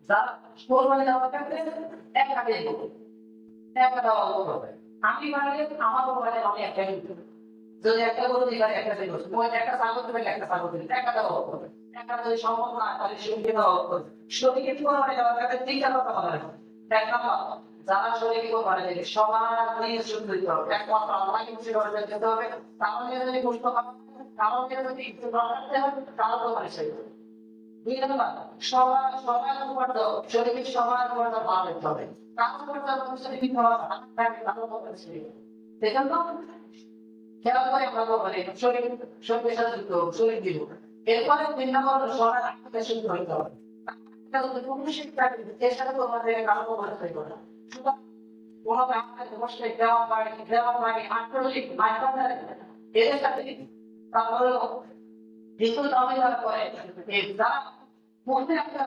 যারা কোরবানি দেওয়ার ক্ষেত্রে টাকা দিয়ে করবে, টাকা দেওয়া হবে। আমি মানে আমার মোবাইলে আমি একটাই দিই। যদি একটা গরু দিই একটা দিই, ওই একটা ছাগল দিবে একটা ছাগল দিই, টাকা দেওয়া হবে। টাকা যদি সম্ভব না তাহলে সঙ্গে দেওয়া হবে। সঙ্গে কোরবানি দেওয়ার ক্ষেত্রে তিনটা কথা বলা হয়। এক নম্বর, যারা শরীরে কোরবানি দেবে সবার দিয়ে শুদ্ধ দিতে হবে, একমাত্র আল্লাহকে খুশি করার জন্য দিতে হবে। কারণ যদি কষ্ট হয়, কারণ যদি একটু রাখতে হবে, তাহলে তো মানে সেই দুই নম্বর, সবার উপর তো শরীরে সবার উপর তো ভালো দিতে হবে। কারণ করতে হবে শরীরে কি হওয়া ভালো হবে শরীরে। সেজন্য খেয়াল করে আমরা মানে শরীরের সাথে যুক্ত হবো, শরীর দিব। এরপরে ৩ নম্বর সবার আত্মীয় শুদ্ধ হইতে হবে। এটা যদি কোনো শিক্ষা এর সাথে তো আমাদের কারো ভালো থাকবে না। সুতরাং কোনো কাজে অবশ্যই দেওয়া মানে আন্তরিক মাইন্ডার এর সাথে তারপরে যেহেতু আমি যারা করে যারা পড়তে একটা